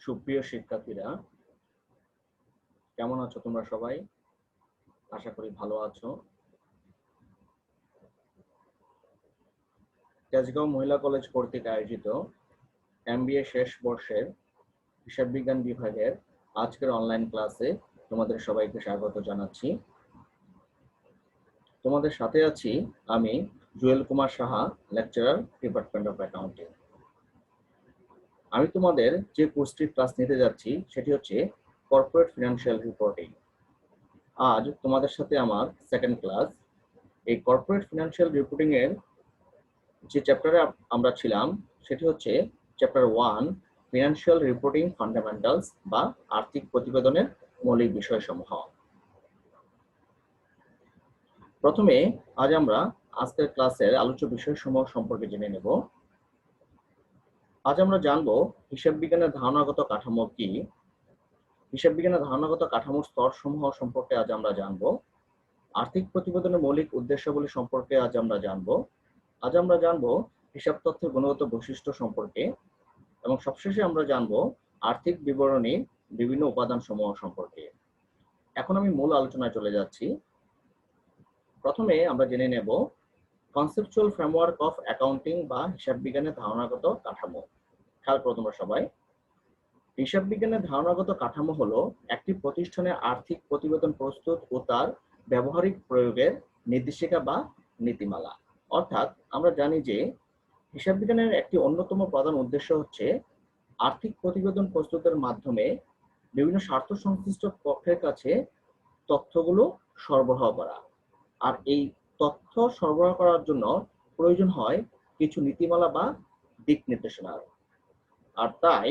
সুপ্রিয় শিক্ষার্থীরা, কেমন আছো তোমরা সবাই? আশা করি ভালো আছো। তেজগাঁও মহিলা কলেজ কর্তৃক আয়োজিত MBA শেষ বর্ষের হিসাব বিজ্ঞান বিভাগের আজকের অনলাইন ক্লাসে তোমাদের সবাইকে স্বাগত জানাচ্ছি। তোমাদের সাথে আছি আমি Jewel Kumar Saha, lecturer, department of accounting. আমি তোমাদের যে কোর্সটির ক্লাস নিতে যাচ্ছি সেটি হচ্ছে কর্পোরেট ফিনান্সিয়াল রিপোর্টিং। আজ তোমাদের সাথে আমার সেকেন্ড ক্লাস। এই কর্পোরেট ফিনান্সিয়াল রিপোর্টিং এর যে চ্যাপ্টারে আমরা ছিলাম সেটি হচ্ছে চ্যাপ্টার 1, ফিনান্সিয়াল রিপোর্টিং ফান্ডামেন্টালস বা আর্থিক প্রতিবেদনের মৌলিক বিষয়সমূহ। প্রথমে আজ আমরা আজকের ক্লাসের আলোচ্য বিষয়সমূহ সম্পর্কে জেনে নেব। আজ আমরা জানব হিসাব বিজ্ঞানের ধারণাগত কাঠামো কি, হিসাব বিজ্ঞানের ধারণাগত কাঠামোর স্তরসমূহ সম্পর্কে আজ আমরা জানব, আর্থিক প্রতিবেদনের মৌলিক উদ্দেশ্যাবলী সম্পর্কে আজ আমরা জানব, আজ আমরা জানব হিসাব তথ্যের গুণগত বৈশিষ্ট্য সম্পর্কে, এবং সবশেষে আমরা জানব আর্থিক বিবরণীর বিভিন্ন উপাদান সমূহ সম্পর্কে। এখন আমি মূল আলোচনায় চলে যাচ্ছি। প্রথমে আমরা জেনে নেব কনসেপচুয়াল ফ্রেমওয়ার্ক অফ অ্যাকাউন্টিং বা হিসাব বিজ্ঞানের ধারণাগত কাঠামো। খেয়াল করো তোমরা সবাই। হিসাব বিজ্ঞানের ধারণাগত কাঠামো হলো একটি প্রতিষ্ঠানের আর্থিক প্রতিবেদন প্রস্তুত ও তার ব্যবহারিক প্রয়োগের নির্দেশিকা বা নীতিমালা। অর্থাৎ আমরা জানি যে হিসাব বিজ্ঞানের একটি অন্যতম প্রধান উদ্দেশ্য হচ্ছে আর্থিক প্রতিবেদন প্রস্তুতের মাধ্যমে বিভিন্ন স্বার্থ সংশ্লিষ্ট পক্ষের কাছে তথ্যগুলো সরবরাহ করা। আর এই তথ্য সরবরাহ করার জন্য প্রয়োজন হয় কিছু নীতিমালা বা দিক নির্দেশনার। আর তাই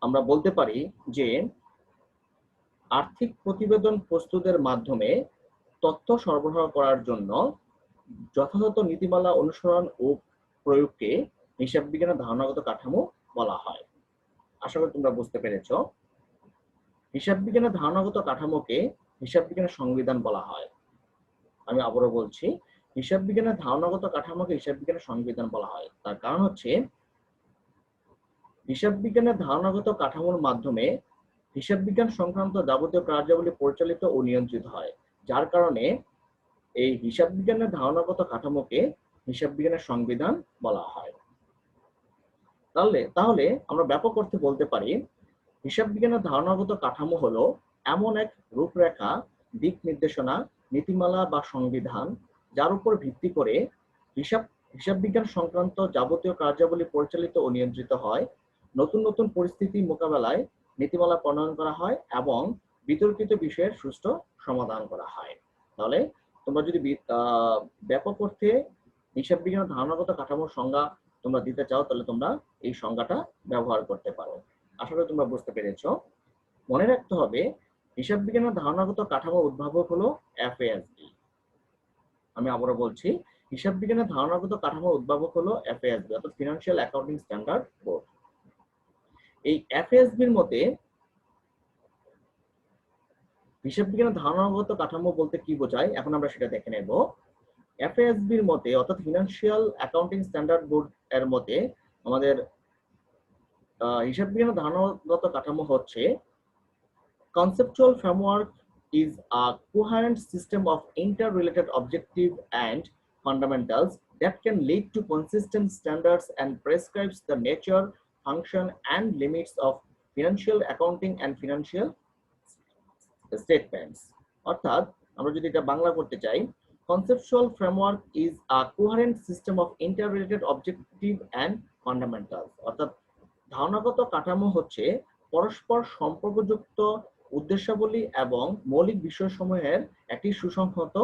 আমরা বলতে পারি যে আর্থিক প্রতিবেদন প্রস্তুতের মাধ্যমে তথ্য সরবরাহ করার জন্য যথাযথ নীতিমালা অনুসরণ ও প্রয়োগকে হিসাব বিজ্ঞানের ধারণাগত কাঠামো বলা হয়। আশা করি তোমরা বুঝতে পেরেছ। হিসাব বিজ্ঞানের ধারণাগত কাঠামোকে হিসাব বিজ্ঞানের সংবিধান বলা হয়। আমি আবারও বলছি, হিসাব বিজ্ঞানের ধারণাগত কাঠামোকে হিসাব বিজ্ঞানের সংবিধান বলা হয়। তার কারণ হচ্ছে হিসাব বিজ্ঞানের ধারণাগত কাঠামোর মাধ্যমে হিসাব বিজ্ঞান সংক্রান্ত যাবতীয় কার্যাবলী পরিচালিত ও নিয়ন্ত্রিত হয়, যার কারণে এই হিসাব বিজ্ঞানের ধারণাগত কাঠামোকে হিসাব বিজ্ঞানের সংবিধান বলা হয়। তাহলে আমরা ব্যাপক অর্থে বলতে পারি হিসাব বিজ্ঞানের ধারণাগত কাঠামো হলো এমন এক রূপরেখা, দিক নির্দেশনা, নীতিমালা বা সংবিধান যার উপর ভিত্তি করে হিসাব বিজ্ঞান সংক্রান্ত যাবতীয় কার্যাবলী পরিচালিত ও নিয়ন্ত্রিত হয়, নতুন নতুন পরিস্থিতি মোকাবেলায় নীতিমালা প্রণয়ন করা হয় এবং বিতর্কিত বিষয়ের সুষ্ঠু সমাধান করা হয়। তাহলে তোমরা যদি ব্যাপক অর্থে হিসাব বিজ্ঞানের ধারণাগত কাঠামোর সংজ্ঞা তোমরা দিতে চাও তাহলে তোমরা এই সংজ্ঞাটা ব্যবহার করতে পারো। আশা করি তোমরা বুঝতে পেরেছো। মনে রাখতে হবে হিসাব বিজ্ঞানের ধারণাগত কাঠামোর উদ্ভাবক হলো FASB। আমি আবারও বলছি, হিসাব বিজ্ঞানের ধারণাগত কাঠামোর উদ্ভাবক হলো FASB, অর্থাৎ ফিনান্সিয়াল অ্যাকাউন্টিং স্ট্যান্ডার্ড বোর্ড। এই FASBর মতে হিসাব বিজ্ঞানের ধারণাগত কাঠামো বলতে কি বোঝায় এখন আমরা সেটা দেখে নেব। FASBর মতে অর্থাৎ ফিনান্সিয়াল অ্যাকাউন্টিং স্ট্যান্ডার্ড বোর্ড এর মতে আমাদের হিসাব বিজ্ঞানের ধারণাগত কাঠামো হচ্ছে conceptual framework is a coherent system of interrelated objectives and fundamentals that can lead to consistent standards and prescribes the nature, function and limits of financial accounting and financial statements. অর্থাৎ আমরা যদি এটা বাংলা করতে চাই, conceptual framework is a coherent system of interrelated objectives and fundamentals. অর্থাৎ ধারণাগত কাঠামো হচ্ছে পরস্পর সম্পর্কযুক্ত উদ্দেশ্যাবলী এবং মৌলিক বিষয়সমূহের একটি সুসংহত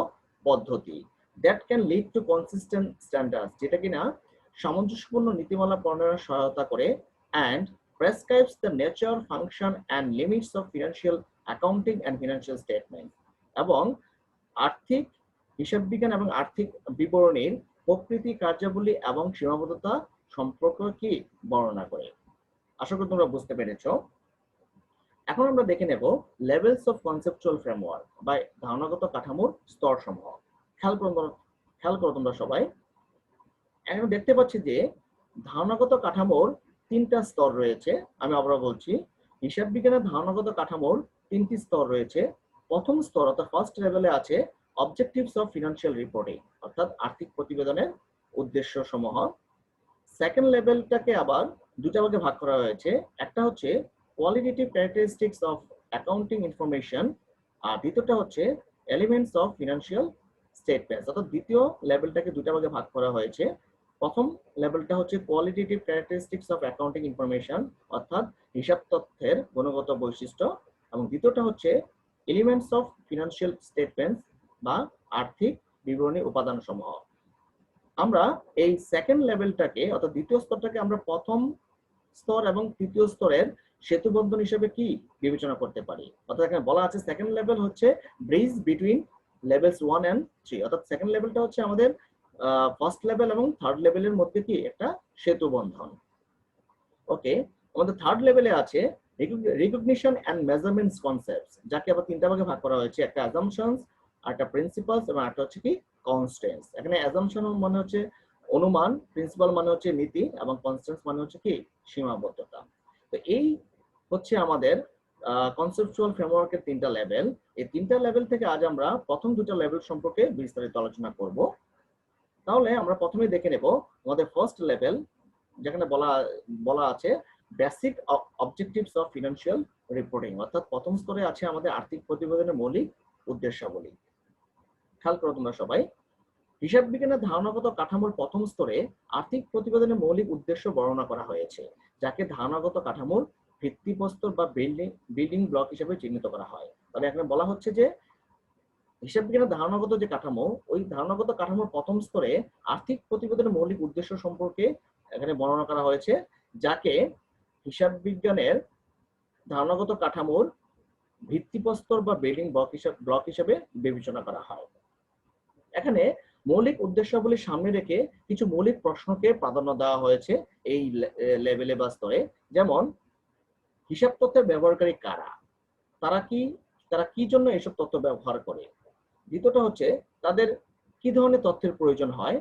পদ্ধতি that can lead to consistent standards, যেটা কিনা সামঞ্জস্যপূর্ণ নীতিমালা প্রণয়নের সহায়তা করে and prescribes the nature, function and limits of financial accounting and financial statement, এবং আর্থিক হিসাব বিজ্ঞান এবং আর্থিক বিবরণীর প্রকৃতি, কার্যাবলী এবং সীমাবদ্ধতা সম্পর্কে কি বর্ণনা করে। আশা করি তোমরা বুঝতে পেরেছো। এখন আমরা দেখে নেব লেভেলস অফ কনসেপচুয়াল ফ্রেমওয়ার্ক বা ধারণাগত কাঠামোর স্তরসমূহ। খেয়াল করো তোমরা সবাই। এখন দেখতে পাচ্ছি যে ধারণাগত কাঠামোর তিনটা স্তর রয়েছে। আমি আবার বলছি, হিসাব বিজ্ঞানের ধারণাগত কাঠামোর তিনটি স্তর রয়েছে। প্রথম স্তর অর্থাৎ ফার্স্ট লেভেলে আছে অবজেক্টিভস অফ ফিনান্সিয়াল রিপোর্টিং, অর্থাৎ আর্থিক প্রতিবেদনের উদ্দেশ্য সমূহ। সেকেন্ড লেভেলটাকে আবার দুটা ভাগে ভাগ করা হয়েছে। একটা হচ্ছে qualitative characteristics of accounting information, আর দ্বিতীয়টা হচ্ছে এলিমেন্টস অফ ফিনান্সিয়াল স্টেটমেন্টস। অর্থাৎ দ্বিতীয় লেভেলটাকে দুটা ভাগে ভাগ করা হয়েছে। প্রথম লেভেলটা হচ্ছে qualitative characteristics of accounting information, অর্থাৎ হিসাব তথ্যের গুণগত বৈশিষ্ট্য, এবং দ্বিতীয়টা হচ্ছে এলিমেন্টস অফ ফিনান্সিয়াল স্টেটমেন্টস বা আর্থিক বিবরণী উপাদান সমূহ। আমরা এই সেকেন্ড লেভেলটাকে অর্থাৎ দ্বিতীয় স্তরটাকে আমরা প্রথম স্তর এবং তৃতীয় স্তরের সেতুবন্ধন হিসেবে কি বিবেচনা করতে পারি। অর্থাৎ এখানে বলা আছে সেকেন্ড লেভেল হচ্ছে ব্রিজ বিটুইন লেভেলস 1 এন্ড 3, অর্থাৎ সেকেন্ড লেভেলটা হচ্ছে আমাদের ফার্স্ট লেভেল এবং থার্ড লেভেলের মধ্যে কি একটা সেতু বন্ধন। ওকে, আমাদের থার্ড লেভেলে আছে রিকগনিশন এন্ড মেজারমেন্টস কনসেপ্টস, যাকে আবার তিনটা ভাগে ভাগ করা হয়েছে। একটা অ্যাজাম্পশনস, একটা প্রিন্সিপালস এবং একটা হচ্ছে কি কনস্ট্যান্টস। এখানে অ্যাজাম্পশন মানে হচ্ছে অনুমান, প্রিন্সিপাল মানে হচ্ছে নীতি, এবং কনস্ট্যান্টস মানে হচ্ছে কি সীমাবদ্ধতা। তো এই হচ্ছে আমাদের কনসেপচুয়াল ফ্রেমওয়ার্কের তিনটা লেভেল। এই তিনটা লেভেল থেকে আজ আমরা প্রথম দুটো লেভেল সম্পর্কে বিস্তারিত আলোচনা করব। তাহলে আমরা প্রথমেই দেখে নেব আমাদের ফার্স্ট লেভেল, যেখানে বলা আছে basic objectives of financial reporting, অর্থাৎ প্রথম স্তরে আছে আমাদের আর্থিক প্রতিবেদনের মৌলিক উদ্দেশ্যাবলী। খেয়াল করো তোমরা সবাই, হিসাব বিজ্ঞানের ধারণাগত কাঠামোর প্রথম স্তরে আর্থিক প্রতিবেদনের মৌলিক উদ্দেশ্য বর্ণনা করা হয়েছে, যাকে ধারণাগত কাঠামোর ভিত্তিপ্রস্তর বা বিল্ডিং ব্লক হিসেবে চিহ্নিত করা হয়। তাহলে এখানে বলা হচ্ছে যে হিসাব বিজ্ঞানের ধারণাগত যে কাঠামো, ওই ধারণাগত কাঠামোর প্রথম স্তরে আর্থিক প্রতিবেদনের মৌলিক উদ্দেশ্য সম্পর্কে এখানে বর্ণনা করা হয়েছে, যাকে হিসাব বিজ্ঞানের ধারণাগত কাঠামোর ভিত্তিপ্রস্তর বা বিল্ডিং ব্লক হিসেবে বিবেচনা করা হয়। এখানে মৌলিক উদ্দেশ্যাবলী সামনে রেখে কিছু মৌলিক প্রশ্নকে প্রাধান্য দেওয়া হয়েছে এই লেভেলে বা স্তরে। যেমন, হিসাব তথ্যের ব্যবহারকারী কারা, তারা কি জন্য এসব তথ্য ব্যবহার করে। দ্বিতীয়টা হচ্ছে তাদের কি ধরনের তথ্যের প্রয়োজন হয়।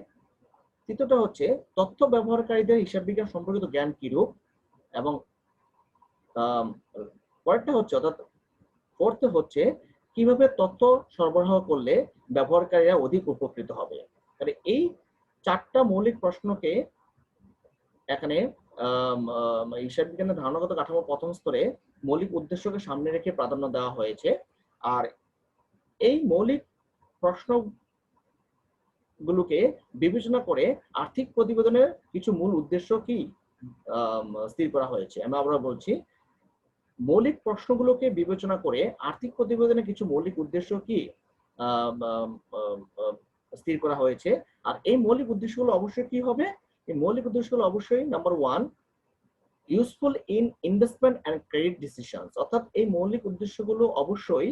তৃতীয়টা হচ্ছে তথ্য ব্যবহারকারীদের হিসাব বিজ্ঞান সম্পর্কিত জ্ঞান কিরূপ। এবং পরেরটা হচ্ছে অর্থাৎ ফোর্থ হচ্ছে কিভাবে তথ্য সরবরাহ করলে ব্যবহারকারীরা অধিক উপকৃত হবে। তাহলে এই চারটা মৌলিক প্রশ্নকে এখানে হিসাব বিজ্ঞানের ধারণাগত কাঠামো প্রথম স্তরে মৌলিক উদ্দেশ্যকে সামনে রেখে প্রাধান্য দেওয়া হয়েছে। আর এই মৌলিক প্রশ্নগুলোকে বিবেচনা করে আর্থিক প্রতিবেদনের কিছু মূল উদ্দেশ্য কি স্থির করা হয়েছে। আমি আবার বলছি, মৌলিক প্রশ্নগুলোকে বিবেচনা করে আর্থিক প্রতিবেদনের কিছু মৌলিক উদ্দেশ্য কি স্থির করা হয়েছে। আর এই মৌলিক উদ্দেশ্যগুলো অবশ্যই কি হবে, এই মৌলিক উদ্দেশ্যগুলো অবশ্যই number 1, useful in investment and credit decisions, অর্থাৎ এই মৌলিক উদ্দেশ্যগুলো অবশ্যই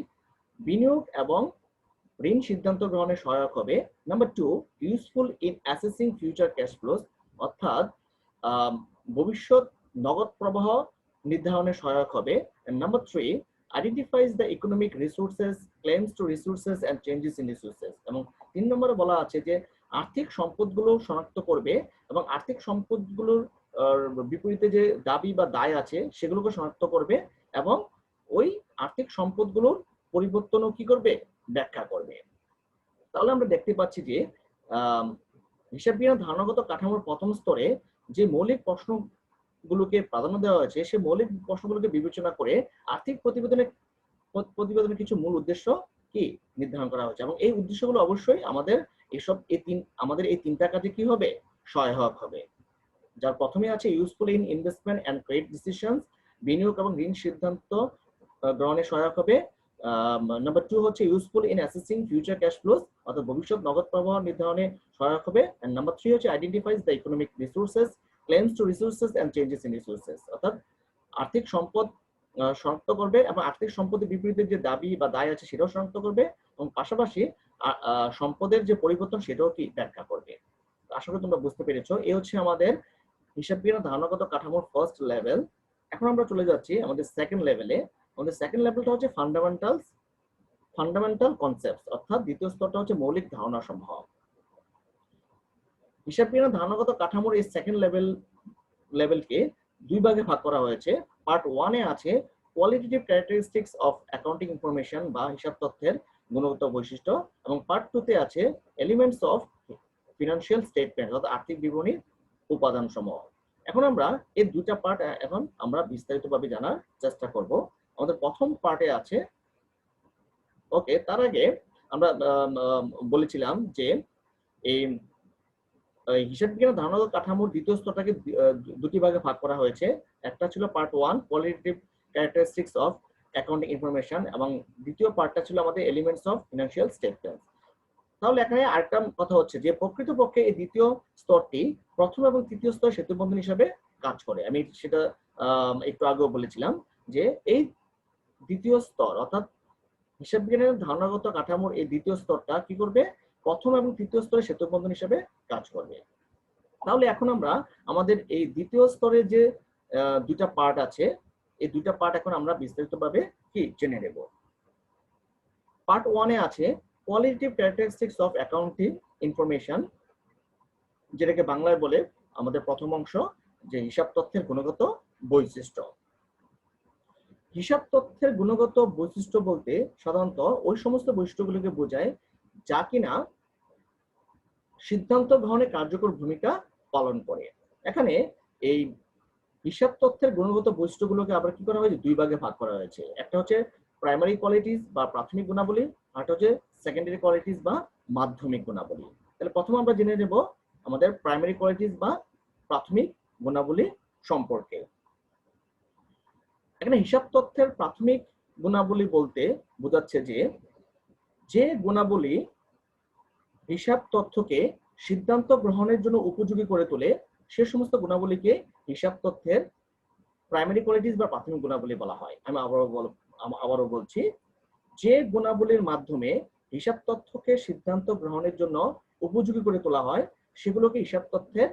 বিনিয়োগ এবং ঋণ সিদ্ধান্ত গ্রহণে সহায়ক হবে। Number 2, useful in assessing future cash flows, অর্থাৎ ভবিষ্যৎ নগদ প্রবাহ নির্ধারণে সহায়ক হবে। Number 3, identifies the economic resources, claims to resources and changes in resources. এবং 3 নম্বরে বলা আছে যে আর্থিক সম্পদগুলো শনাক্ত করবে এবং আর্থিক সম্পদগুলোর বিপরীতে যে দাবি বা দায় আছে সেগুলোকে শনাক্ত করবে এবং ওই আর্থিক সম্পদগুলোর পরিবর্তনও কি করবে, ব্যাখ্যা করবে। তাহলে আমরা দেখতে পাচ্ছি যে হিসাব বিজ্ঞানের ধারণাগত কাঠামোর প্রথম স্তরে যে মৌলিক প্রশ্নগুলোকে প্রাধান্য দেওয়া হয়েছে, সেই মৌলিক প্রশ্নগুলোকে বিবেচনা করে আর্থিক প্রতিবেদনের কিছু মূল উদ্দেশ্য কি নির্ধারণ করা হয়েছে। এবং এই উদ্দেশ্যগুলো অবশ্যই আমাদের এই তিনটা কাজে কি হবে, সহায়ক হবে। যার প্রথমে আছে useful in investment and credit decisions, বিনিয়োগ এবং ঋণ সিদ্ধান্ত গ্রহণে সহায়ক হবে। নাম্বার 2 হচ্ছে useful in assessing future cash flows, অর্থাৎ ভবিষ্যৎ নগদ প্রবাহ নির্ধারণে সহায়ক হবে। এন্ড নাম্বার 3 হচ্ছে identifies the economic resources, claims to resources and changes in resources, অর্থাৎ আর্থিক সম্পদ শনাক্ত করবে এবং আর্থিক সম্পদের বিপরীতে যে দাবি বা দায় আছে সেটাও শনাক্ত করবে এবং পাশাপাশি সম্পদের যে পরিবর্তন সেটাও কি ব্যাখ্যা করবে। আশা করি তোমরা বুঝতে পেরেছো। এই হচ্ছে আমাদের হিসাব বিজ্ঞানের ধারণাগত কাঠামোর ফার্স্ট লেভেল। এখন আমরা চলে যাচ্ছি আমাদের সেকেন্ড লেভেলে। আমাদের সেকেন্ড লেভেলটা হচ্ছে ফান্ডামেন্টাল কনসেপ্টস, অর্থাৎ দ্বিতীয় স্তরটা হচ্ছে মৌলিক ধারণা সমূহ। হিসাব বিজ্ঞানের ধারণাগত কাঠামোর এই সেকেন্ড লেভেলকে দুই ভাগে ভাগ করা হয়েছে। পার্ট 1 এ আছে qualitative characteristics of accounting information বা হিসাব তথ্যের গুণগত বৈশিষ্ট্য, এবং পার্ট 2 তে আছে এলিমেন্টস অফ ফিনান্সিয়াল স্টেটমেন্ট অর্থাৎ আর্থিক বিবরণীর উপাদান সমূহ। এখন আমরা এই দুটা পার্ট এখন আমরা বিস্তারিতভাবে জানার চেষ্টা করব। আমাদের প্রথম পার্টে আছে, ওকে, তার আগে আমরা বলেছিলাম যে এই হিসাব বিজ্ঞানের ধারণাগত কাঠামোর দ্বিতীয় স্তরটাকে দুটি ভাগে ভাগ করা হয়েছে। একটা ছিল part 1 qualitative characteristics of accounting information, এবং দ্বিতীয় পার্টটা ছিল আমাদের এলিমেন্টস অফ ফিনান্সিয়াল স্টেটমেন্ট। তাহলে এখানে আরেকটা কথা হচ্ছে যে প্রকৃতপক্ষে এই দ্বিতীয় স্তরটি প্রথম এবং তৃতীয় স্তর সেতুবন্ধন হিসাবে কাজ করে। আমি সেটা একটু আগেও বলেছিলাম যে এই দ্বিতীয় স্তর অর্থাৎ হিসাব বিজ্ঞানের ধারণাগত কাঠামোর এই দ্বিতীয় স্তরটা কি করবে, প্রথম এবং তৃতীয় স্তরে সেতুবন্ধন হিসাবে কাজ করবে। তাহলে এখন আমরা আমাদের এই দ্বিতীয় স্তরের যে দুইটা পার্ট আছে, এই দুইটা পার্ট এখন আমরা বিস্তারিতভাবে কি জেনে নেব। পার্ট 1 এ আছে qualitative characteristics of accounting information, যেটাকে বাংলায় বলে আমাদের প্রথম অংশ যে হিসাব তথ্যের গুণগত বৈশিষ্ট্য। হিসাব তথ্যের গুণগত বৈশিষ্ট্য বলতে সাধারণত ওই সমস্ত বৈশিষ্ট্যগুলোকে বোঝায় যা কিনা সিদ্ধান্ত গ্রহণে কার্যকর ভূমিকা পালন করে। এখানে এই হিসাব তথ্যের গুণগত বৈশিষ্ট্যগুলোকে আবার কি করা হয়েছে, দুই ভাগে ভাগ করা হয়েছে। একটা হচ্ছে প্রাইমারি কোয়ালিটিস বা প্রাথমিক গুণাবলী, আর একটা হচ্ছে সেকেন্ডারি কোয়ালিটিস বা মাধ্যমিক গুণাবলী। তাহলে প্রথমে আমরা জেনে নেব আমাদের প্রাইমারি কোয়ালিটিস বা প্রাথমিক গুণাবলী সম্পর্কে। এখানে হিসাব তথ্যের প্রাথমিক গুণাবলী বলতে বোঝাচ্ছে যে গুণাবলী হিসাব তথ্যকে সিদ্ধান্ত গ্রহণের জন্য উপযোগী করে তোলে সে সমস্ত গুণাবলীকে হিসাব তথ্যের প্রাইমারি কোয়ালিটিস বা প্রাথমিক গুণাবলী বলা হয়। আমি আবারও বলছি, যে গুণাবলীর মাধ্যমে হিসাব তথ্যকে সিদ্ধান্ত গ্রহণের জন্য উপযোগী করে তোলা হয় সেগুলোকে হিসাব তথ্যের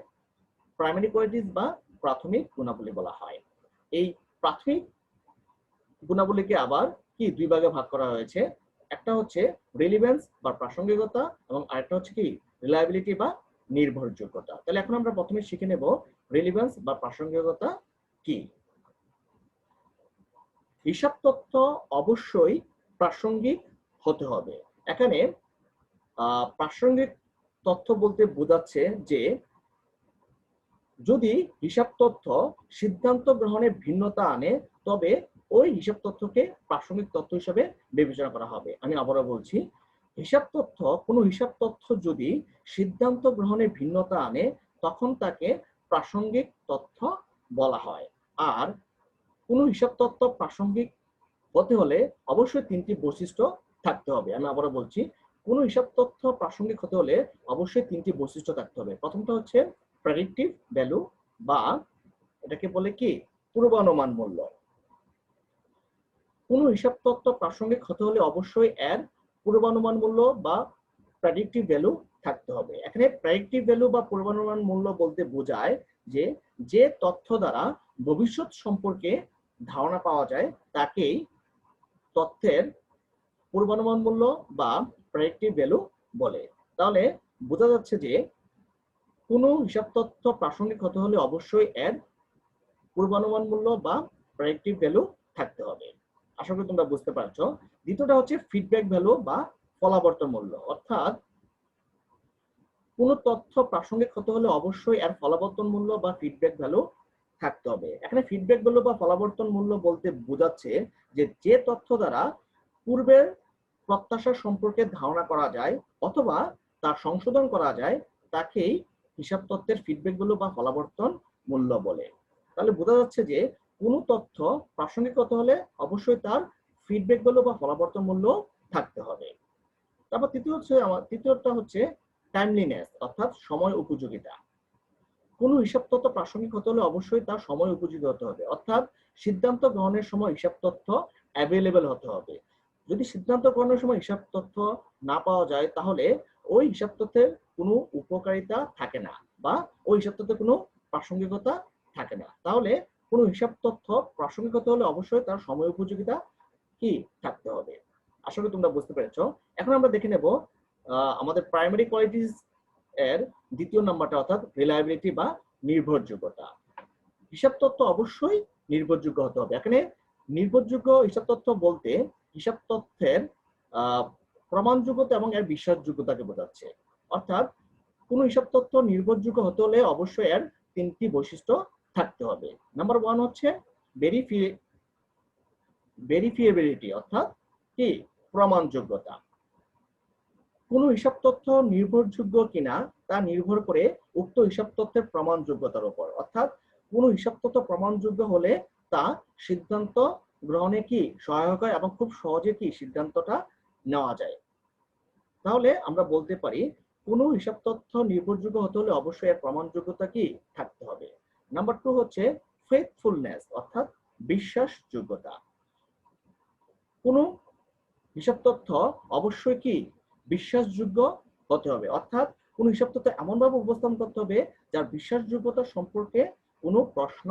প্রাইমারি কোয়ালিটিস বা প্রাথমিক গুণাবলী বলা হয়। এই প্রাথমিক গুণাবলীকে আবার কি দুই ভাগে ভাগ করা হয়েছে। একটা হচ্ছে রিলিভেন্স বা প্রাসঙ্গিকতা, এবং আরেকটা হচ্ছে কি রিলায়েবিলিটি বা নির্ভরযোগ্যতা। তাহলে এখন আমরা প্রথমে শিখে নেব রিলিভেন্স বা প্রাসঙ্গিকতা কি। হিসাব তথ্য অবশ্যই প্রাসঙ্গিক হতে হবে। এখানে প্রাসঙ্গিক তথ্য বলতে বোঝাচ্ছে যে যদি হিসাব তথ্য সিদ্ধান্ত গ্রহণে ভিন্নতা আনে তবে ওই হিসাব তথ্যকে প্রাসঙ্গিক তথ্য হিসেবে বিবেচনা করা হবে। আমি আবারও বলছি, কোনো হিসাব তথ্য যদি সিদ্ধান্ত গ্রহণে ভিন্নতা আনে তখন তাকে প্রাসঙ্গিক তথ্য বলা হয়। আর কোনো হিসাব তথ্য প্রাসঙ্গিক হতে হলে অবশ্যই তিনটি বৈশিষ্ট্য থাকতে হবে। আমি আবারও বলছি, কোনো হিসাব তথ্য প্রাসঙ্গিক হতে হলে অবশ্যই তিনটি বৈশিষ্ট্য থাকতে হবে। প্রথমটা হচ্ছে প্রেডিক্টিভ ভ্যালু বা এটাকে বলে কি পূর্বানুমান মূল্য। কোনো হিসাব তথ্য প্রাসঙ্গিক হতে হলে অবশ্যই এর পূর্বানুমান মূল্য বা প্রেডিক্টিভ ভ্যালু থাকতে হবে। এখানে প্রেডিক্টিভ ভ্যালু বা পূর্বানুমান মূল্য বলতে বোঝায় যে তথ্য দ্বারা ভবিষ্যৎ সম্পর্কে ধারণা পাওয়া যায় তাকেই তথ্যের পূর্বানুমান মূল্য বা প্রেডিক্টিভ ভ্যালু বলে। তাহলে বোঝা যাচ্ছে যে কোনো হিসাব তথ্য প্রাসঙ্গিক হতে হলে অবশ্যই এর পূর্বানুমান মূল্য বা প্রেডিক্টিভ ভ্যালু থাকতে হবে। আশা করি তোমরা বুঝতে পারছো। দ্বিতীয়টা হচ্ছে ফিডব্যাক ভ্যালু বা ফলাবর্তন মূল্য, অর্থাৎ কোনো তথ্য প্রাসঙ্গিক হতে হলে অবশ্যই এর ফলাবর্তন মূল্য বা ফিডব্যাক ভ্যালু থাকতে হবে। এখানে ফিডব্যাক ভ্যালু বা ফলাবর্তন মূল্য বলতে বোঝাচ্ছে যে তথ্য দ্বারা পূর্বের প্রত্যাশা সম্পর্কে ধারণা করা যায় অথবা তার সংশোধন করা যায় তাকেই হিসাব তথ্যের ফিডব্যাক ভ্যালু বা ফলাবর্তন মূল্য বলে। তাহলে বোঝা যাচ্ছে যে কোনো তথ্য প্রাসঙ্গিক হতে হলে অবশ্যই তার ফিডব্যাক ভ্যালু বা ফলাবর্তন মূল্য থাকতে হবে। তারপর তৃতীয়টা হচ্ছে টাইমলিনেস অর্থাৎ সময় উপযোগিতা। কোনো হিসাব তথ্য প্রাসঙ্গিক হতে হলে অবশ্যই তার সময় উপযোগী হতে হবে, অর্থাৎ সিদ্ধান্ত গ্রহণের সময় হিসাব তথ্য অ্যাভেলেবেল হতে হবে। যদি সিদ্ধান্ত গ্রহণের সময় হিসাব তথ্য না পাওয়া যায় তাহলে ওই হিসাব তথ্যের কোনো উপকারিতা থাকে না বা ওই হিসাব তথ্যের কোনো প্রাসঙ্গিকতা থাকে না। তাহলে কোনো হিসাব তথ্য প্রাসঙ্গিক হতে হলে অবশ্যই তার সময় উপযোগিতা কি থাকতে হবে। আশা করি তোমরা বুঝতে পেরেছো। এখন আমরা দেখে নেব আমাদের প্রাইমারি কোয়ালিটিস এর দ্বিতীয় নাম্বারটা অর্থাৎ রিলায়েবিলিটি বা নির্ভরযোগ্যতা। হিসাব তথ্য অবশ্যই নির্ভরযোগ্য হতে হবে। এখানে নির্ভরযোগ্য হিসাব তথ্য বলতে হিসাব তথ্যের প্রমাণযোগ্যতা এবং এর বিশ্বাসযোগ্যতাকে বোঝাচ্ছে। অর্থাৎ কোন হিসাব তথ্য নির্ভরযোগ্য হতে হলে অবশ্যই এর তিনটি বৈশিষ্ট্য থাকতে হবে। নাম্বার 1 হচ্ছে ভেরিফিয়েবিলিটি, অর্থাৎ কি প্রমাণযোগ্যতা। কোন হিসাব তথ্য নির্ভরযোগ্য কিনা তা নির্ভর করে উক্ত হিসাব তথ্যের প্রমাণযোগ্যতার উপর। অর্থাৎ কোন হিসাব তথ্য প্রমাণযোগ্য হলে তা সিদ্ধান্ত গ্রহণে কি সহায়ক হয় এবং খুব সহজে কি সিদ্ধান্তটা নেওয়া যায়। তাহলে আমরা বলতে পারি কোন হিসাব তথ্য নির্ভরযোগ্য হতে হলে অবশ্যই এর প্রমাণযোগ্যতা কি থাকতে হবে। নাম্বার 2 হচ্ছে ফেথফুলনেস, অর্থাৎ বিশ্বাসযোগ্যতা। কোন হিসাব তথ্য অবশ্যই কি বিশ্বাসযোগ্য হতে হবে। অর্থাৎ কোন হিসাব তথ্য এমনভাবে উপস্থাপন করতে হবে যার বিশ্বাসযোগ্যতা সম্পর্কে কোনো প্রশ্ন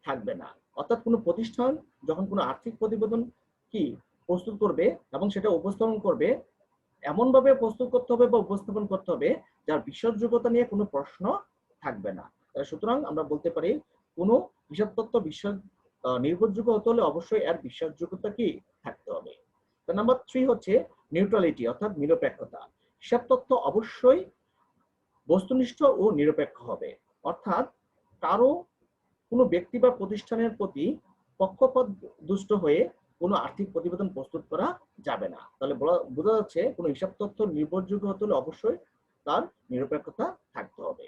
থাকবে না। অর্থাৎ কোনো প্রতিষ্ঠান যখন কোনো আর্থিক প্রতিবেদন কি প্রস্তুত করবে এবং সেটা উপস্থাপন করবে, এমনভাবে প্রস্তুত করতে হবে বা উপস্থাপন করতে হবে যার বিশ্বাসযোগ্যতা নিয়ে কোনো প্রশ্ন থাকবে না। সুতরাং আমরা বলতে পারি কোনো হিসাব তথ্য নির্ভরযোগ্য হতে হলে অবশ্যই এর বিশ্বাসযোগ্যতা কি থাকতে হবে। নাম্বার 3 হচ্ছে নিউট্রালিটি, অর্থাৎ নিরপেক্ষতা। হিসাব তথ্য অবশ্যই বস্তুনিষ্ঠ ও নিরপেক্ষ হবে। অর্থাৎ কারো কোনো ব্যক্তি বা প্রতিষ্ঠানের প্রতি পক্ষপাত দুষ্ট হয়ে কোনো আর্থিক প্রতিবেদন প্রস্তুত করা যাবে না। তাহলে বোঝা যাচ্ছে কোনো হিসাব তথ্য নির্ভরযোগ্য হতে হলে অবশ্যই তার নিরপেক্ষতা থাকতে হবে।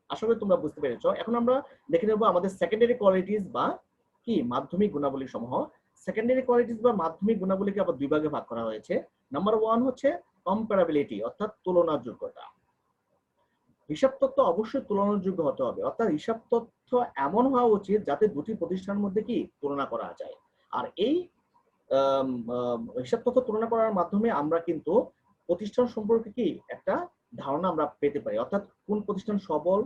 আশা করি তোমরা বুঝতে পেরেছো। এখন আমরা দেখে নেব আমাদের সেকেন্ডারি কোয়ালিটিস বা কি মাধ্যমিক গুণাবলী সমূহ। সেকেন্ডারি কোয়ালিটিস বা মাধ্যমিক গুণাবলীকে আবার দুই ভাগে ভাগ করা হয়েছে। নাম্বার 1 হচ্ছে কম্পারেবিলিটি, অর্থাৎ তুলনাযোগ্যতা। হিসাব তথ্য অবশ্যই তুলনাযোগ্য হতে হবে। অর্থাৎ হিসাব তথ্য এমন হওয়া উচিত যাতে দুটি প্রতিষ্ঠানের মধ্যে কি তুলনা করা যায়। আর এই হিসাব তথ্য তুলনা করার মাধ্যমে আমরা কিন্তু প্রতিষ্ঠান সম্পর্কে কি একটা ধারণা আমরা পেতে পারি। অর্থাৎ কোন প্রতিষ্ঠান সবল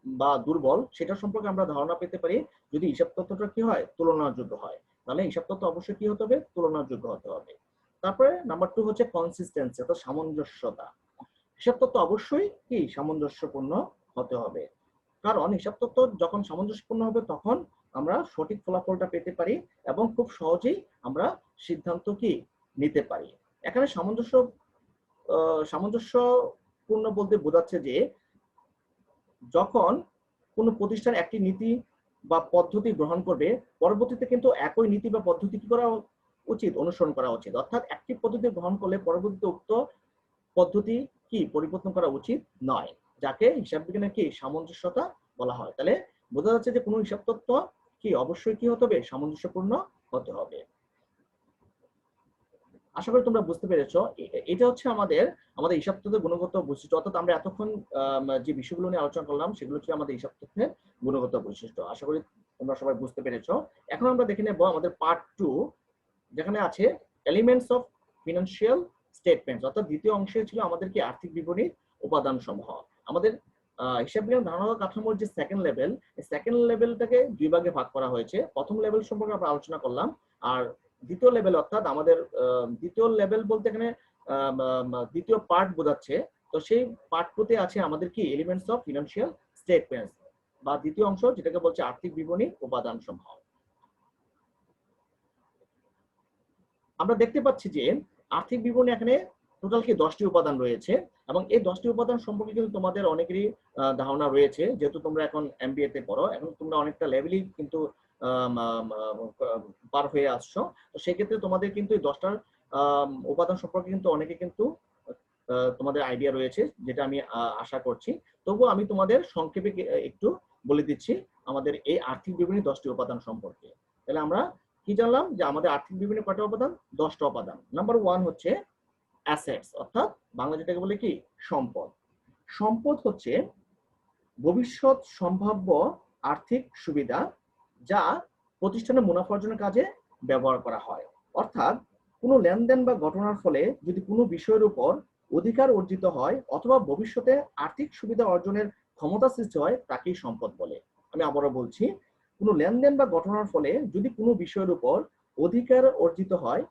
বা দুর্বল সেটা সম্পর্কে আমরা ধারণা পেতে পারি যদি হিসাব তথ্যটা কি হয় তুলনাযোগ্য হয়। তাহলে হিসাব তথ্য অবশ্যই কি হতে হবে তুলনাযোগ্য হতে হবে। তারপরে নাম্বার 2 হচ্ছে কনসিস্টেন্সি, অর্থাৎ সামঞ্জস্যতা। হিসাব তথ্য অবশ্যই কি সামঞ্জস্যপূর্ণ হতে হবে। কারণ হিসাব তথ্য যখন সামঞ্জস্যপূর্ণ হবে তখন আমরা সঠিক ফলাফলটা পেতে পারি এবং খুব সহজেই আমরা সিদ্ধান্ত কি নিতে পারি। এখানে সামঞ্জস্যপূর্ণ বলতে বোঝাচ্ছে যে যখন কোনো প্রতিষ্ঠান একটি নীতি বা পদ্ধতি গ্রহণ করবে, পরবর্তীতে কিন্তু একই নীতি বা পদ্ধতি কি করা উচিত অনুসরণ করা উচিত। অর্থাৎ একটি পদ্ধতি গ্রহণ করলে পরবর্তীতে উক্ত পদ্ধতি কি পরিবর্তন করা উচিত নয়, যাকে হিসাব বিজ্ঞানের কি সামঞ্জস্যতা বলা হয়। তাহলে বোঝা যাচ্ছে যে কোনো হিসাব তথ্য কি অবশ্যই কি হতে হবে সামঞ্জস্যপূর্ণ হতে হবে। আশা করি তোমরা বুঝতে পেরেছো। এটা হচ্ছে আমাদের হিসাব তথ্যের গুণগত বৈশিষ্ট্য। অর্থাৎ আমরা এতক্ষণ যে বিষয়গুলো নিয়ে আলোচনা করলাম সেগুলো হচ্ছে আমাদের হিসাব তথ্যের গুণগত বৈশিষ্ট্য। আশা করি তোমরা সবাই বুঝতে পেরেছো। এখন আমরা দেখে নেব আমাদের পার্ট 2, যেখানে আছে এলিমেন্টস অফ ফিনান্সিয়াল স্টেটমেন্টস। অর্থাৎ দ্বিতীয় অংশে ছিল আমাদের কি আর্থিক বিবরণীর উপাদান সমূহ। আমাদের হিসাব বিজ্ঞান ধারণাগত কাঠামোর যে সেকেন্ড লেভেল, এই সেকেন্ড লেভেলটাকে দুই ভাগে ভাগ করা হয়েছে। প্রথম লেভেল সম্পর্কে আমরা আলোচনা করলাম, আর দ্বিতীয় লেভেল অর্থাৎ আমাদের দ্বিতীয় লেভেল বলতে এখানে দ্বিতীয় পার্ট বোঝাচ্ছে। তো সেই পার্টটিতে আছে আমাদের কি এলিমেন্টস অফ ফিনান্সিয়াল স্টেটমেন্টস বা দ্বিতীয় অংশ, যেটাকে বলছে আর্থিক বিবরণীর উপাদান সমূহ। আমরা দেখতে পাচ্ছি যে আর্থিক বিবরণী এখানে টোটাল কি 10টি উপাদান রয়েছে এবং এই 10টি উপাদান সম্পর্কে কিন্তু তোমাদের অনেকেরই ধারণা রয়েছে, যেহেতু তোমরা এখন এমবিএ তে পড়ো, এখন তোমরা অনেকটা লেভেলই কিন্তু পার হয়ে আসছো। তো সেই ক্ষেত্রে তোমাদের কিন্তু এই 10টার উপাদান সম্পর্কে কিন্তু অনেকে কিন্তু তোমাদের আইডিয়া রয়েছে, যেটা আমি আশা করছি। তবুও আমি তোমাদের সংক্ষেপে একটু বলে দিচ্ছি আমাদের এই আর্থিক বিবরণী 10টি উপাদান সম্পর্কে। তাহলে আমরা কি জানলাম যে আমাদের আর্থিক বিবরণী কয়টা উপাদান? 10টা উপাদান। নাম্বার 1 হচ্ছে অ্যাসেটস, অর্থাৎ বাংলা যেটাকে বলে কি সম্পদ। সম্পদ হচ্ছে ভবিষ্যৎ সম্ভাব্য আর্থিক সুবিধা যা প্রতিষ্ঠানের মুনাফা অর্জনের কাজে ব্যবহার করা হয়। অর্থাৎ কোনো লেনদেন বা ঘটনার ফলে যদি কোনো বিষয়ের উপর অধিকার অর্জিত হয় অথবা ভবিষ্যতে আর্থিক সুবিধা অর্জনের ক্ষমতা সৃষ্টি হয় তাকেই সম্পদ বলে। আমি আবারও বলছি, কোনো লেনদেন বা ঘটনার ফলে যদি কোনো বিষয়ের উপর অধিকার অর্জিত হয়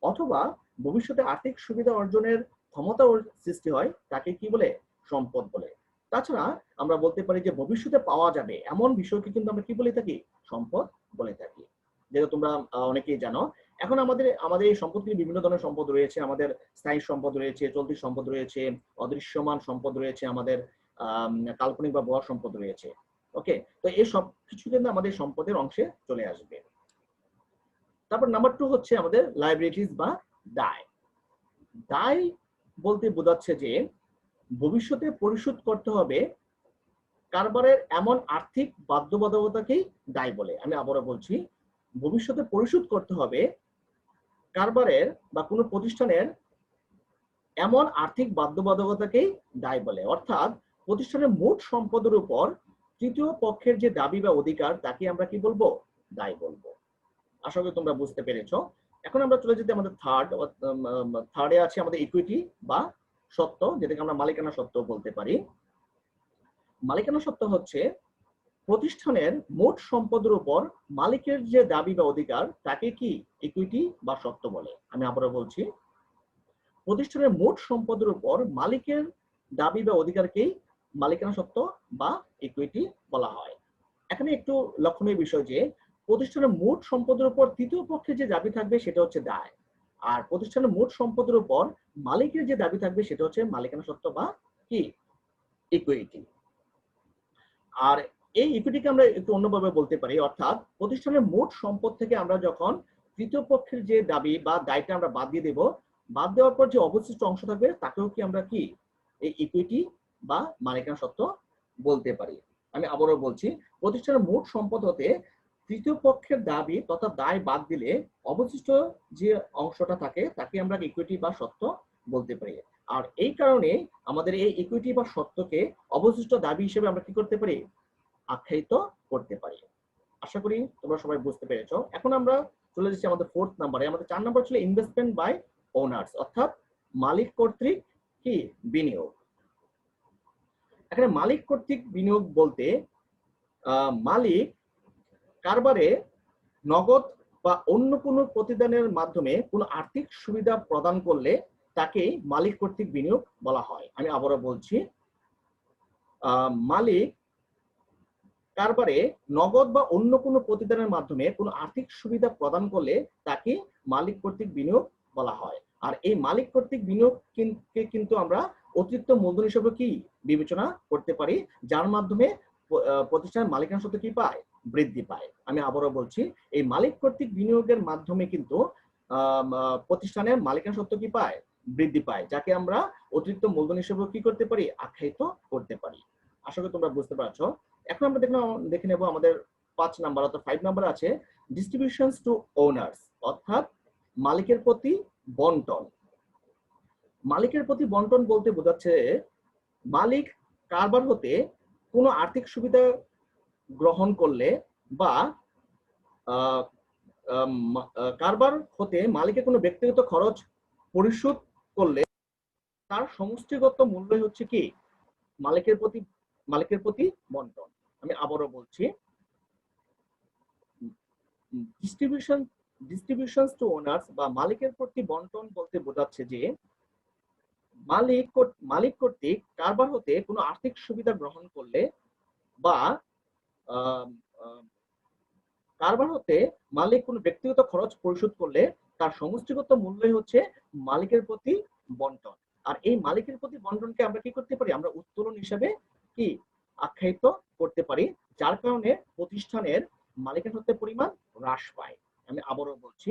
অথবা ভবিষ্যতে আর্থিক সুবিধা অর্জনের ক্ষমতা সৃষ্টি হয় তাকে কি বলে? সম্পদ বলে। তাছাড়া আমরা বলতে পারি যে ভবিষ্যতে পাওয়া যাবে এমন বিষয়কে কিন্তু আমরা কি বলে থাকি, সম্পদ বলে থাকি, যেটা তোমরা অনেকেই জানো। এখন আমাদের আমাদের এই সম্পদগুলি বিভিন্ন ধরনের সম্পদ রয়েছে। আমাদের স্থায়ী সম্পদ রয়েছে, চলতি সম্পদ রয়েছে, অদৃশ্যমান সম্পদ রয়েছে, আমাদের কাল্পনিক বা ভুয়া সম্পদ রয়েছে। ওকে, তো এই সব কিছু কিন্তু আমাদের সম্পদের অংশে চলে আসবে। তারপর নাম্বার 2 হচ্ছে আমাদের লাইবিলিটিস বা দায়। দায় বলতে বোঝাচ্ছে যে ভবিষ্যতে পরিশোধ করতে হবে কারবারের এমন আর্থিক বাধ্যবাধকতাকেই দায় বলে। আমি আবারও বলছি, ভবিষ্যতে পরিশোধ করতে হবে কারবারের বা কোনো প্রতিষ্ঠানের এমন আর্থিক বাধ্যবাধকতাকেই দায় বলে। অর্থাৎ প্রতিষ্ঠানের মোট সম্পদের উপর তৃতীয় পক্ষের যে দাবি বা অধিকার তাকে আমরা কি বলবো, দায় বলবো। আশা করি তোমরা বুঝতে পেরেছো। এখন আমরা চলে যেতে আমাদের থার্ডে আছে আমাদের ইকুইটি বা সত্ত্ব, যেটাকে আমরা মালিকানা সত্ত্ব বলতে পারি। মালিকানা সত্ত্ব হচ্ছে প্রতিষ্ঠানের মোট সম্পদের উপর মালিকের যে দাবি বা অধিকার তাকে কি ইকুইটি বা সত্ত্ব বলে। আমি আবারও বলছি, প্রতিষ্ঠানের মোট সম্পদের উপর মালিকের দাবি বা অধিকারকেই মালিকানা সত্ত্ব বা ইকুইটি বলা হয়। এখানে একটু লক্ষণীয় বিষয় যে প্রতিষ্ঠানের মোট সম্পদের উপর তৃতীয় পক্ষের যে দাবি থাকবে সেটা হচ্ছে দায়, আর প্রতিষ্ঠানের মোট সম্পদের উপর মালিকের যে দাবি থাকবে সেটা হচ্ছে মালিকানা সত্ত্ব বা কি ইকুইটি। আর এই ইকুইটিকে আমরা একটু অন্যভাবে বলতে পারি, অর্থাৎ প্রতিষ্ঠানের মোট সম্পদ থেকে আমরা যখন তৃতীয় পক্ষের যে দাবি বা দায়টা আমরা বাদ দিয়ে দেব, বাদ দেওয়ার পর যে অবশিষ্ট অংশ থাকবে তাকেও কি আমরা কি এই ইকুইটি বা মালিকানা সত্ত্ব বলতে পারি। আমি আবারও বলছি, প্রতিষ্ঠানের মোট সম্পদ হতে তৃতীয় পক্ষের দাবি তথা দায় বাদ দিলে অবশিষ্ট যে অংশটা থাকে তাকে আমরা ইকুইটি বা সত্ত্ব বলতে পারি। আর এই কারণে আমাদের এই ইকুইটি বা সত্ত্বকে অবশিষ্ট দাবি হিসেবে আমরা কি করতে পারি, আখ্যায়িত করতে পারি। আশা করি তোমরা সবাই বুঝতে পেরেছো। এখন আমরা চলে যাচ্ছি আমাদের 4th নাম্বারে। আমাদের 4 নাম্বার ছিল ইনভেস্টমেন্ট বাই ওনার্স, অর্থাৎ মালিক কর্তৃক কি বিনিয়োগ। এখানে মালিক কর্তৃক বিনিয়োগ বলতে মালিক কারবারে নগদ বা অন্য কোনো প্রতিদানের মাধ্যমে কোনো আর্থিক সুবিধা প্রদান করলে তাকে মালিক কর্তৃক বিনিয়োগ বলা হয়। আমি আবারও বলছি, মালিক কারবারে নগদ বা অন্য কোনো প্রতিদানের মাধ্যমে কোনো আর্থিক সুবিধা প্রদান করলে তাকে মালিক কর্তৃক বিনিয়োগ বলা হয়। আর এই মালিক কর্তৃক বিনিয়োগকে কিন্তু আমরা অতিরিক্ত মূলধন হিসেবে কি বিবেচনা করতে পারি, যার মাধ্যমে প্রতিষ্ঠানের মালিকানা সত্ত্ব কি পায়, বৃদ্ধি পায়। আমি আবারও বলছি, এই মালিক কর্তৃক বিনিয়োগের মাধ্যমে কিন্তু প্রতিষ্ঠানের মালিকানা সত্ত্ব কি পায়, বৃদ্ধি পায়, যাকে আমরা অতিরিক্ত মূলধন হিসেবে কি করতে পারি, আখ্যায়িত করতে পারি। আশা করি তোমরা বুঝতে পারছো। এখন আমরা দেখে নেব আমাদের 5 নাম্বার অর্থাৎ 5 নাম্বার আছে ডিস্ট্রিবিউশনস টু ওনার্স, অর্থাৎ মালিকের প্রতি বন্টন। মালিকের প্রতি বন্টন বলতে বোঝাচ্ছে মালিক কারবার হতে কোনো আর্থিক সুবিধা গ্রহণ করলে বা কারবার হতে মালিকের কোনো ব্যক্তিগত খরচ পরিশোধ করলে তার সমষ্টিগত মূল্যই হচ্ছে কি মালিকের প্রতি বন্টন। আমি আবারও বলছি, ডিস্ট্রিবিউশনস টু ওনার্স বা মালিকের প্রতি বন্টন বলতে বোঝাচ্ছে যে মালিক কর্তৃক কারবার হতে কোনো আর্থিক সুবিধা গ্রহণ করলে বা কারবার হতে মালিক কোনো ব্যক্তিগত খরচ পরিশোধ করলে তার সমষ্টিগত মূল্যই হচ্ছে মালিকের প্রতি বন্টন। আর এই মালিকের প্রতি বন্টনকে আমরা কি করতে পারি, আমরা উত্তোলন হিসেবে কি আখ্যায়িত করতে পারি, যার কারণে প্রতিষ্ঠানের মালিকানা সত্ত্বের পরিমাণ হ্রাস পায়। আমি আবারও বলছি,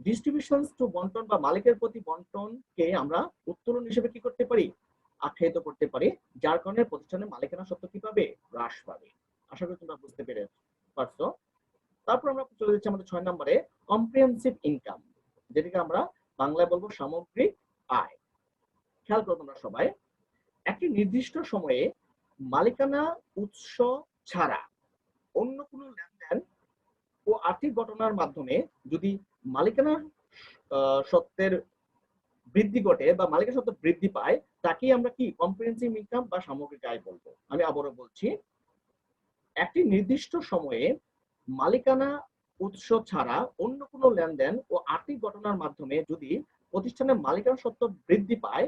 ডিস্ট্রিবিউশনস টু বন্টন বা মালিকের প্রতি বন্টনকে আমরা উত্তোলন হিসেবে কি করতে পারি, আখ্যায়িত করতে পারি, যার কারণে প্রতিষ্ঠানের মালিকানা সত্ত্ব কি পাবে, হ্রাস পাবে। আশা করি তোমরা বুঝতে পারছো। তারপর আমরা চলে যাচ্ছি আমাদের 6 নম্বরে কম্প্রিহেনসিভ ইনকাম, যেটাকে আমরা বাংলায় বলবো সামগ্রিক আয়। খেয়াল করো তোমরা সবাই, একটি নির্দিষ্ট সময়ে মালিকানা উৎস ছাড়া অন্য কোনো লেনদেন ও আর্থিক ঘটনার মাধ্যমে যদি মালিকানা সত্ত্বের বৃদ্ধি ঘটে বা মালিকানা সত্ত্ব বৃদ্ধি পায়, তাকেই আমরা কি কম্প্রিহেনসিভ ইনকাম বা সামগ্রিক আয় বলবো। আমি আবারও বলছি, একটি নির্দিষ্ট সময়ে মালিকানা উৎস ছাড়া অন্য কোনো লেনদেন ও আর্থিক ঘটনার মাধ্যমে যদি প্রতিষ্ঠানের মালিকানা সত্ত্ব বৃদ্ধি পায়,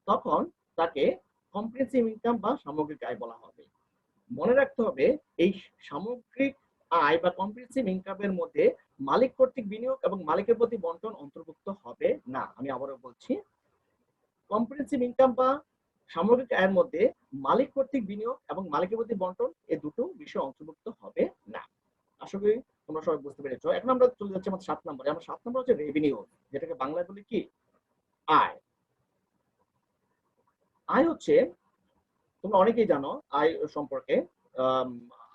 তখন তাকে কম্প্রিহেনসিভ ইনকাম বা সামগ্রিক আয় বলা হবে। মনে রাখতে হবে এই সামগ্রিক আয় বা কম্প্রিহেনসিভ ইনকামের মধ্যে মালিক কর্তৃক বিনিয়োগ এবং মালিকের প্রতি বন্টন অন্তর্ভুক্ত হবে না। আমি আবারও বলছি, কম্প্রিহেনসিভ ইনকাম বা সামগ্রিক আয়ের মধ্যে মালিক কর্তৃক বিনিয়োগ এবং মালিকের প্রতি বন্টন এই দুটো বিষয় অন্তর্ভুক্ত হবে না। আশা করি তোমরা সবাই বুঝতে পেরেছো। এখন আমরা চলে যাচ্ছি আমাদের 7 নম্বরে। আমার 7 নম্বর হচ্ছে রেভিনিউ, যেটাকে বাংলায় বলি কি আয়। আয় হচ্ছে, তোমরা অনেকেই জানো আয় সম্পর্কে,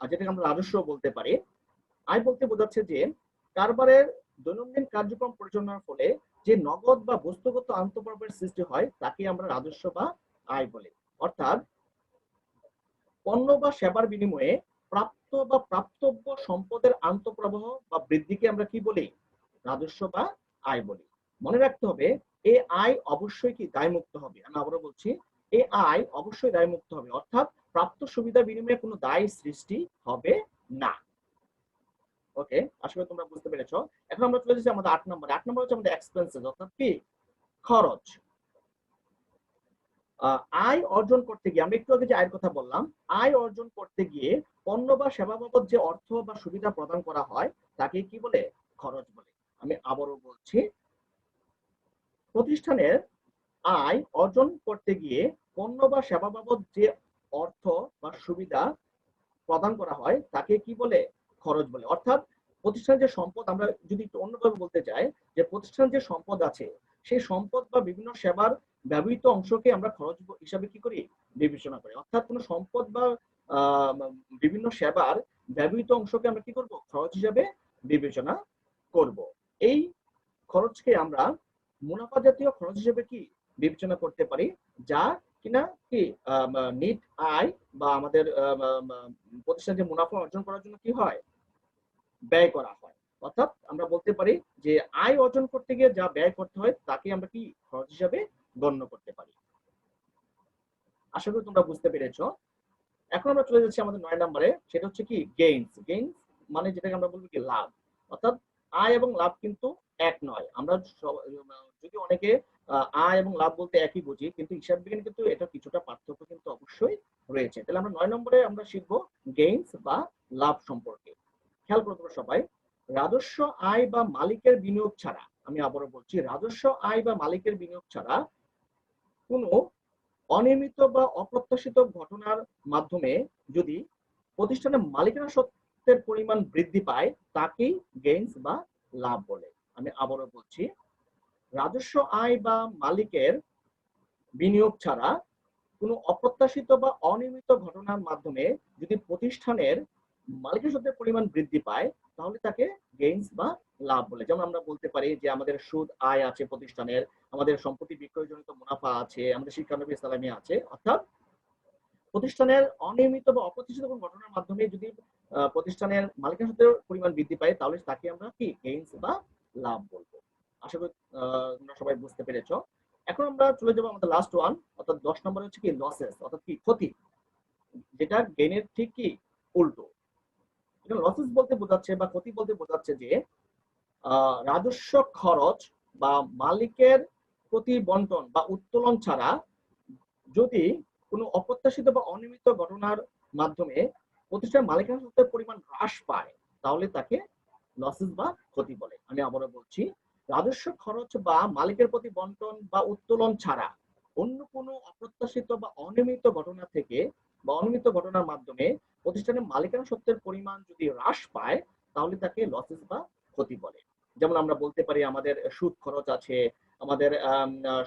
যেটাকে আমরা রাজস্ব বলতে পারি। আয় বলতে বোঝাচ্ছে যে কারবারের দৈনন্দিন কার্যক্রম পরিচালনার ফলে যে নগদ বা বস্তুগত আন্তঃপ্রবাহের সৃষ্টি হয় তাকে আমরা রাজস্ব বা আয় বলি। অর্থাৎ পণ্য বা সেবার বিনিময়ে প্রাপ্ত বা প্রাপ্তব্য সম্পদের আন্তঃপ্রবাহ বা বৃদ্ধিকে আমরা কি বলি? রাজস্ব বা আয় বলি। মনে রাখতে হবে এই আয় অবশ্যই কি দায়মুক্ত হবে। আমি আবারও বলছি, এই আয় অবশ্যই দায়মুক্ত হবে, অর্থাৎ প্রাপ্ত সুবিধা বিনিময়ে কোনো দায় সৃষ্টি হবে না। ওকে, আশা করি তোমরা বুঝতে পেরেছো। এখন আমরা চলে যাচ্ছি আমাদের 8 নম্বরে। 8 নম্বর হচ্ছে আমাদের এক্সপেন্সেস, অর্থাৎ কি খরচ। আয় অর্জন করতে গিয়ে, আমরা একটু আগে যে আয়ের কথা বললাম, আয় অর্জন করতে গিয়ে পণ্য বা সেবা বাবদ যে অর্থ বা সুবিধা প্রদান করা হয় তাকে কি বলে? খরচ বলে। আমি আবারও বলছি, প্রতিষ্ঠানের আয় অর্জন করতে গিয়ে পণ্য বা সেবা বাবদ যে অর্থ বা সুবিধা প্রদান করা হয় তাকে কি বলে? খরচ বলে। অর্থাৎ প্রতিষ্ঠানের যে সম্পদ, আমরা যদি একটু অন্যভাবে বলতে চাই, যে প্রতিষ্ঠানের যে সম্পদ আছে সেই সম্পদ বা বিভিন্ন সেবার ব্যবহৃত অংশকে আমরা খরচ হিসাবে কি করি? বিবেচনা করি। অর্থাৎ কোনো সম্পদ বা বিভিন্ন সেবার ব্যবহৃত অংশকে আমরা কি করব? খরচ হিসাবে বিবেচনা করব। এই খরচকে আমরা মুনাফা জাতীয় খরচ হিসেবে কি বিবেচনা করতে পারি, যা কিনা কি নিট আয় বা আমাদের প্রতিষ্ঠান যে মুনাফা অর্জন করার জন্য কি হয়? ব্যয় করা হয়। অর্থাৎ আমরা বলতে পারি যে আয় অর্জন করতে গিয়ে যা ব্যয় করতে হয় তাকে আমরা কি খরচ হিসাবে গণ্য করতে পারি। আশা করি তোমরা বুঝতে পেরেছো। এখন আমরা চলে যাচ্ছি আমাদের 9 নম্বরে, সেটা হচ্ছে কি গেইনস। গেইনস মানে যেটাকে আমরা বলবো কি লাভ। অর্থাৎ আয় এবং লাভ কিন্তু এক নয়। আমরা যদি অনেকে আয় এবং লাভ বলতে একই বুঝি, কিন্তু হিসাব বিজ্ঞান কিন্তু এটা কিছুটা পার্থক্য কিন্তু অবশ্যই রয়েছে। তাহলে আমরা 9 নম্বরে আমরা শিখবো গেইনস বা লাভ সম্পর্কে। খেয়াল করো তোমরা সবাই, রাজস্ব আয় বা মালিকের বিনিয়োগ ছাড়া, আমি আবারও বলছি, রাজস্ব আয় বা মালিকের বিনিয়োগ ছাড়া কোনো অনিয়মিত বা অপ্রত্যাশিত ঘটনার মাধ্যমে যদি প্রতিষ্ঠানের মালিকানা সত্ত্বের পরিমাণ বৃদ্ধি পায় তাকেই গেইনস বা লাভ বলে। আমি আবারও বলছি, রাজস্ব আয় বা মালিকের বিনিয়োগ ছাড়া কোনো অপ্রত্যাশিত বা অনিয়মিত ঘটনার মাধ্যমে যদি প্রতিষ্ঠানের মালিকানা সত্ত্বের পরিমাণ বৃদ্ধি পায় তাহলে তাকে গেইনস বা লাভ বলে। যেমন আমরা বলতে পারি যে আমাদের সুদ আয় আছে প্রতিষ্ঠানের, আমাদের সম্পত্তি বিক্রয়জনিত মুনাফা আছে, আমাদের শিক্ষানবী ইসলামী আছে। অর্থাৎ প্রতিষ্ঠানের অনিয়মিত বা অপ্রত্যাশিত কোনো ঘটনার মাধ্যমে যদি প্রতিষ্ঠানের মালিকানা সত্ত্বের পরিমাণ বৃদ্ধি পায় তাহলে তাকে আমরা কি গেইনস বা লাভ বলবো। আশা করি তোমরা সবাই বুঝতে পেরেছো। এখন আমরা চলে যাবো আমাদের লাস্ট ওয়ান, অর্থাৎ 10 নম্বর হচ্ছে কি লসেস, অর্থাৎ কি ক্ষতি, যেটা গেইনের ঠিক কি উল্টো। লসেস বলতে বোঝাচ্ছে বা ক্ষতি বলতে বোঝাচ্ছে যে রাজস্ব খরচ বা মালিকের প্রতি বন্টন বা উত্তোলন ছাড়া যদি কোনো অপ্রত্যাশিত বা অনিয়মিত ঘটনার মাধ্যমে প্রতিষ্ঠানের মালিকানা সত্ত্বের পরিমাণ হ্রাস পায় তাহলে তাকে লসেস বা ক্ষতি বলে। আমি আবারও বলছি, রাজস্ব খরচ বা মালিকের প্রতি বন্টন বা উত্তোলন ছাড়া অন্য কোনো অপ্রত্যাশিত বা অনিয়মিত ঘটনা থেকে বা অনিয়মিত ঘটনার মাধ্যমে প্রতিষ্ঠানের মালিকানা সত্ত্বের পরিমাণ যদি হ্রাস পায় তাহলে তাকে লসেস বা ক্ষতি বলে। যেমন আমরা বলতে পারি আমাদের সুদ খরচ আছে, আমাদের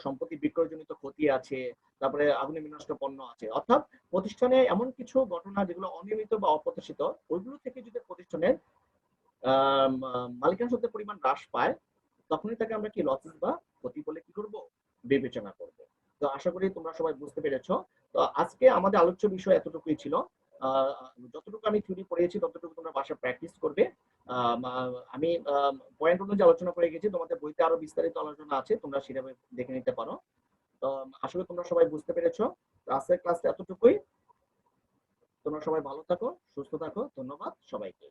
সম্পত্তি বিক্রয়জনিত ক্ষতি আছে, তারপরে আগুনে বিনষ্ট পণ্য আছে। অর্থাৎ প্রতিষ্ঠানে এমন কিছু ঘটনা যেগুলো অনিয়মিত বা অপ্রত্যাশিত, ওইগুলো থেকে যদি প্রতিষ্ঠানের মালিকানা সত্ত্বের পরিমাণ হ্রাস পায় তখনই তাকে আমরা কি লসেস বা ক্ষতি বলে কি করব? বিবেচনা করব। তো আশা করি তোমরা সবাই বুঝতে পেরেছো। তো আজকে আমাদের আলোচ্য বিষয় এতটুকুই ছিল। যতটুকু আমি থিওরি পড়িয়েছি ততটুকু তোমরা বাসায় প্র্যাকটিস করবে। আমি পয়েন্ট অনুযায়ী আলোচনা করে গেছি, তোমাদের বইতে আরো বিস্তারিত আলোচনা আছে, তোমরা সেভাবে দেখে নিতে পারো। তো আশা করি তোমরা সবাই বুঝতে পেরেছো। আজকের ক্লাসটা এতটুকুই। তোমরা সবাই ভালো থাকো, সুস্থ থাকো। ধন্যবাদ সবাইকে।